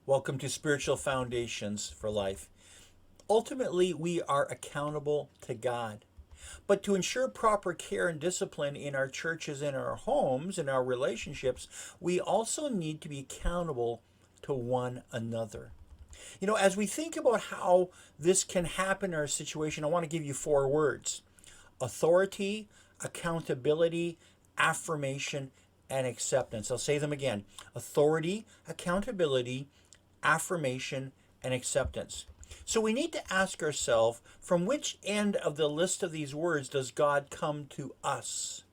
Welcome to Spiritual Foundations for Life. Ultimately, we are accountable to God. But to ensure proper care and discipline in our churches, in our homes, in our relationships, we also need to be accountable to one another. As we think about how this can happen in our situation, I want to give you four words: authority, accountability, affirmation, and acceptance. I'll say them again: authority, accountability, affirmation, and acceptance. So we need to ask ourselves, from which end of the list of these words does God come to us?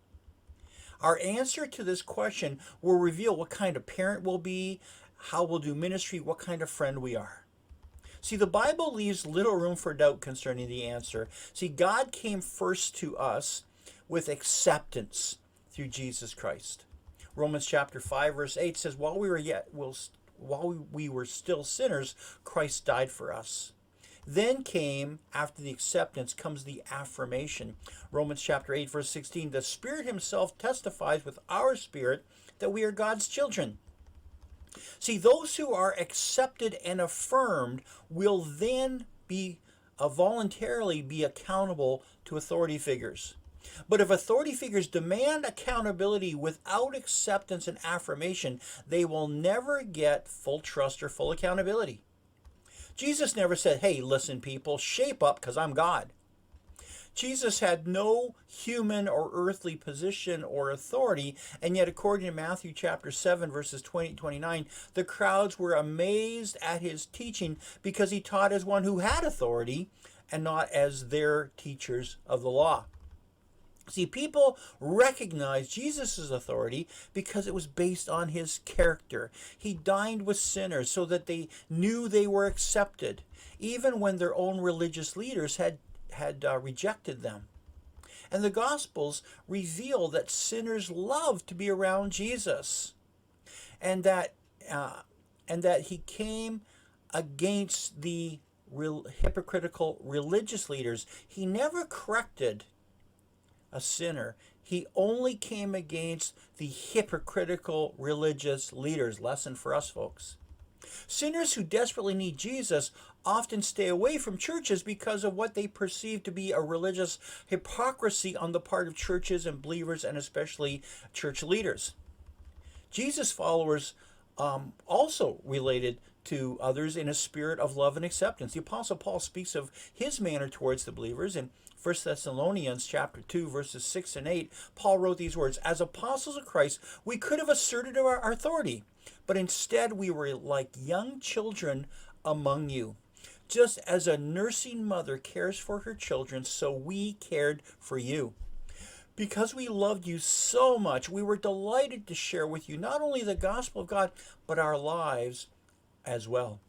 Our answer to this question will reveal what kind of parent we'll be, how we'll do ministry, what kind of friend we are. See, the Bible leaves little room for doubt concerning the answer. See, God came first to us with acceptance through Jesus Christ. Romans chapter 5 verse 8 says, while we were still sinners, Christ died for us. Then came, after the acceptance, comes the affirmation. Romans chapter 8 verse 16, the Spirit himself testifies with our spirit that we are God's children. See, those who are accepted and affirmed will then be voluntarily be accountable to authority figures. But if authority figures demand accountability without acceptance and affirmation, they will never get full trust or full accountability. Jesus never said, hey, listen, people, shape up because I'm God. Jesus had no human or earthly position or authority, and yet according to Matthew chapter 7 verses 20-29, the crowds were amazed at his teaching because he taught as one who had authority and not as their teachers of the law. See, people recognized Jesus' authority because it was based on his character. He dined with sinners so that they knew they were accepted, even when their own religious leaders had rejected them. And the Gospels reveal that sinners love to be around Jesus, and that he came against the hypocritical religious leaders. He never corrected a sinner. He only came against the hypocritical religious leaders. Lesson for us, folks. Sinners who desperately need Jesus often stay away from churches because of what they perceive to be a religious hypocrisy on the part of churches and believers, and especially church leaders. Jesus followers also related to others in a spirit of love and acceptance. The Apostle Paul speaks of his manner towards the believers in 1 Thessalonians chapter 2 verses 6 and 8. Paul wrote these words, as apostles of Christ, we could have asserted our authority, but instead we were like young children among you. Just as a nursing mother cares for her children, so we cared for you. Because we loved you so much, we were delighted to share with you not only the gospel of God, but our lives as well.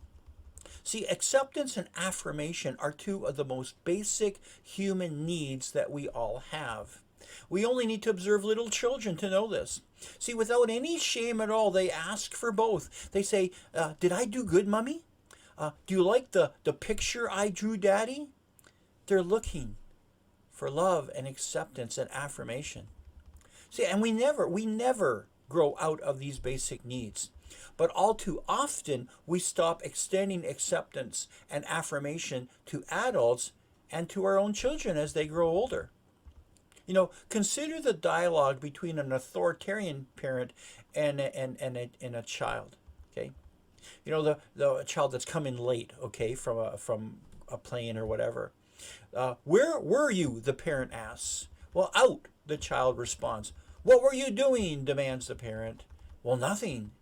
See, acceptance and affirmation are two of the most basic human needs that we all have. We only need to observe little children to know this. See, without any shame at all, they ask for both. They say, did I do good, Mommy? Do you like the picture I drew, Daddy? They're looking for love and acceptance and affirmation. See, and we never grow out of these basic needs. But all too often, we stop extending acceptance and affirmation to adults and to our own children as they grow older. Consider the dialogue between an authoritarian parent and a child. Okay, the child that's coming late. Okay, from a plane or whatever. Where were you? The parent asks. Well, out. The child responds. What were you doing? Demands the parent. Well, nothing,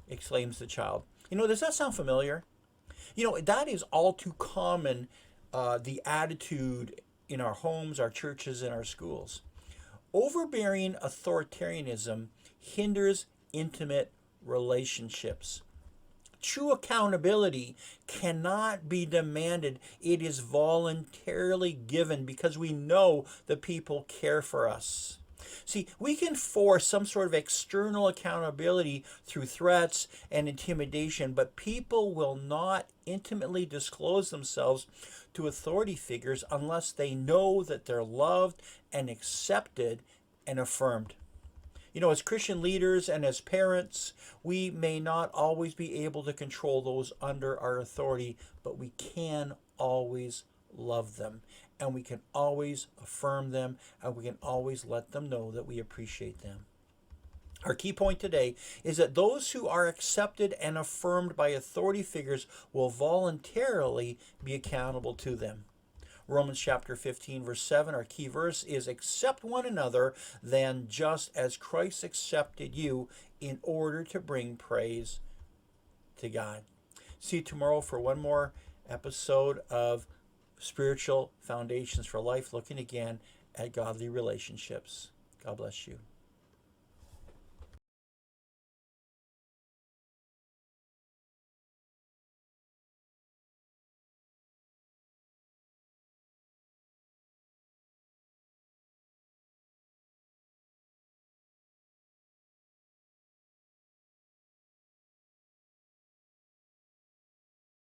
exclaims the child. Does that sound familiar? That is all too common, the attitude in our homes, our churches, and our schools. Overbearing authoritarianism hinders intimate relationships. True accountability cannot be demanded. It is voluntarily given because we know the people care for us. See, we can force some sort of external accountability through threats and intimidation, but people will not intimately disclose themselves to authority figures unless they know that they're loved and accepted and affirmed. You know, as Christian leaders and as parents, we may not always be able to control those under our authority, but we can always love them, and we can always affirm them, and we can always let them know that we appreciate them. Our key point today is that those who are accepted and affirmed by authority figures will voluntarily be accountable to them. Romans chapter 15, verse 7, our key verse is accept one another then just as Christ accepted you in order to bring praise to God. See you tomorrow for one more episode of Spiritual Foundations for Life, looking again at godly relationships. God bless you.